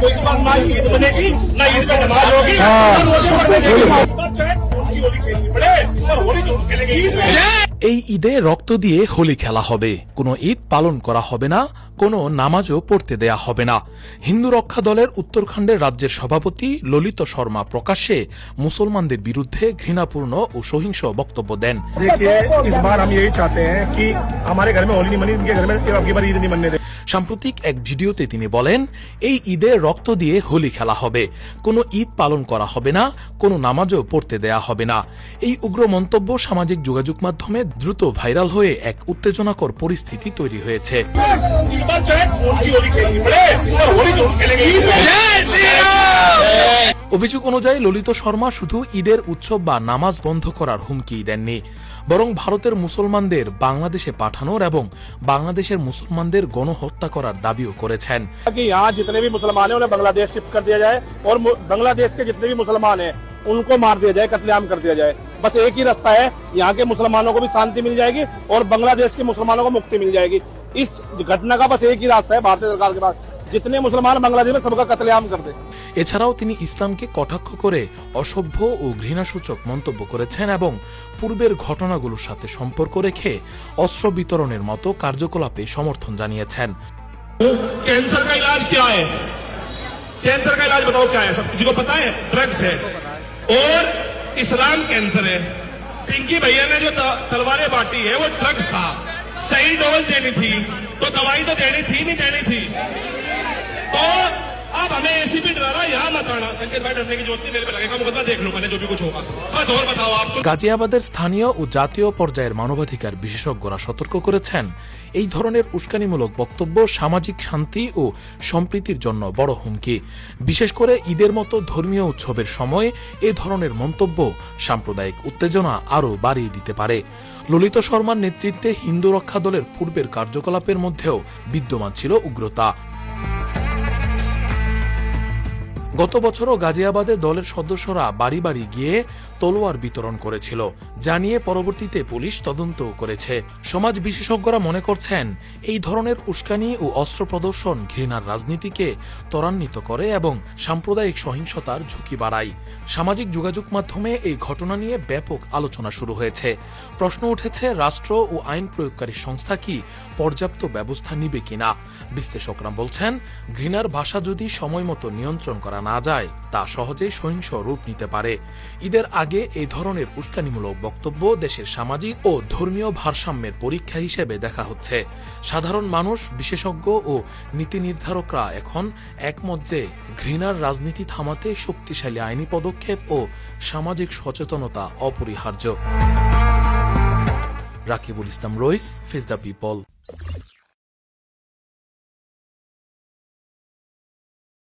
तो इस बार ना ईद बनेगी ना ईद का नमाज होगी ना रोजे बनेगी। चाहे उनकी होली खेलनी पड़े, इस बार होली जरूर खेलेंगे। এই ঈদে রক্ত দিয়ে হোলি খেলা হবে, কোনো ঈদ পালন করা হবে না, কোনো নামাজও পড়তে দেয়া হবে না। হিন্দু রক্ষা দলের উত্তরাখণ্ডের রাজ্যের সভাপতি ললিত শর্মা প্রকাশ্যে মুসলমানদের বিরুদ্ধে ঘৃণাপূর্ণ ও সহিংস বক্তব্য দেন। देखिए, इस बार हम यही चाहते हैं कि हमारे घर में होली नहीं मनी, इनके घर में अब की बार ईद नहीं मनने दें। সাম্প্রতিক এক ভিডিওতে তিনি বলেন, এই ঈদে রক্ত দিয়ে হোলি খেলা হবে, কোনো ঈদ পালন করা হবে না, কোনো নামাজও পড়তে দেয়া হবে না। এই উগ্র মন্তব্য সামাজিক যোগাযোগ মাধ্যমে দ্রুত ভাইরাল হয়ে এক উত্তেজনাকর পরিস্থিতি তৈরি হয়েছে। इस बार चाहे उनकी होली खेलनी पड़े, इस बार होली जरूर खेलेंगे। অভিযোগ অনুযায়ী ললিত শর্মা শুধু ঈদের উৎসব বা নামাজ বন্ধ করার হুমকি দেননি, বরং ভারতের মুসলমানদের বাংলাদেশে পাঠানোর এবং বাংলাদেশের মুসলমানদের গণহত্যা করার দাবিও করেছেন। कि यहाँ जितने भी मुसलमान हैं उन्हें बांग्लादेश शिफ्ट कर दिया जाए और बांग्लादेश के जितने भी मुसलमान हैं उनको मार दिया जाए, कत्लेआम कर दिया जाए। बस एक ही रास्ता है, यहाँ के मुसलमानों को भी शांति मिल जाएगी और बांग्लादेश के मुसलमानों को मुक्ति मिल जाएगी। इस घटना का बस एक ही रास्ता है भारतीय सरकार के पास, जितने मुसलमान बांग्लादेश में सबका कत्लेआम कर दे। এছাড়াও তিনি ইসলামকে কটাক্ষ করে অসভ্য ও ঘৃণাসূচক মন্তব্য করেছেন এবং পূর্বের ঘটনাগুলোর সাথে সম্পর্ক রেখে অস্ত্র বিতরণের মতো কার্যকলাপে সমর্থন জানিয়েছেন। कैंसर का इलाज क्या है? कैंसर का इलाज बताओ क्या है? सब किसी को पता है? ड्रग्स है और इस्लाम कैंसर है। पिंकी भैया ने जो तलवारें बांटी है वो ड्रग्स था, सही डोज देनी थी तो दवाई तो देनी थी नहीं देनी थी। तो अब हमें एसीपी डरा, यहाँ मत आना। संकेत भाई डरने की जरूरत नहीं, मेरे पे लगेगा मुकदमा, देख लो मैंने जो भी कुछ होगा। बस और बताओ आप। গাজিয়াবাদের স্থানীয় ও জাতীয় পর্যায়ের মানবাধিকার বিশেষজ্ঞরা সতর্ক করেছেন, এই ধরনের উস্কানিমূলক বক্তব্য সামাজিক শান্তি ও সম্প্রীতির জন্য বড় হুমকি। বিশেষ করে ঈদের মতো ধর্মীয় উৎসবের সময় এ ধরনের মন্তব্য সাম্প্রদায়িক উত্তেজনা আরও বাড়িয়ে দিতে পারে। ললিত শর্মার নেতৃত্বে হিন্দু রক্ষা দলের পূর্বের কার্যকলাপের মধ্যেও বিদ্যমান ছিল উগ্রতা। গত বছরও গাজিয়াবাদে দলের সদস্যরা বাড়ি বাড়ি গিয়ে তলোয়ার বিতরণ করেছিল, যা নিয়ে পরবর্তীতে পুলিশ তদন্ত করেছে। সমাজ বিশেষজ্ঞরা মনে করছেন, এই ধরনের উস্কানি ও অস্ত্র প্রদর্শন ঘৃণার রাজনীতিকে ত্বরান্বিত করে এবং সাম্প্রদায়িক সহিংসতার ঝুঁকি বাড়ায়। সামাজিক যোগাযোগ মাধ্যমে এই ঘটনা নিয়ে ব্যাপক আলোচনা শুরু হয়েছে। প্রশ্ন উঠেছে, রাষ্ট্র ও আইন প্রয়োগকারী সংস্থা কি পর্যাপ্ত ব্যবস্থা নিবে কিনা। বিশ্লেষকরা বলছেন, ঘৃণার ভাষা যদি সময়মতো নিয়ন্ত্রণ করা না যায় তা সহজেই সহিংস রূপ নিতে পারে। ঈদের আগে এই ধরনের উস্কানিমূলক বক্তব্য দেশের সামাজিক ও ধর্মীয় ভারসাম্যের পরীক্ষা হিসেবে দেখা হচ্ছে। সাধারণ মানুষ, বিশেষজ্ঞ ও নীতি নির্ধারকরা এখন একমত যে ঘৃণার রাজনীতি থামাতে শক্তিশালী আইনি পদক্ষেপ ও সামাজিক সচেতনতা অপরিহার্য। রাকিবুল ইসলাম রইস, ফেস দ্য পিপল।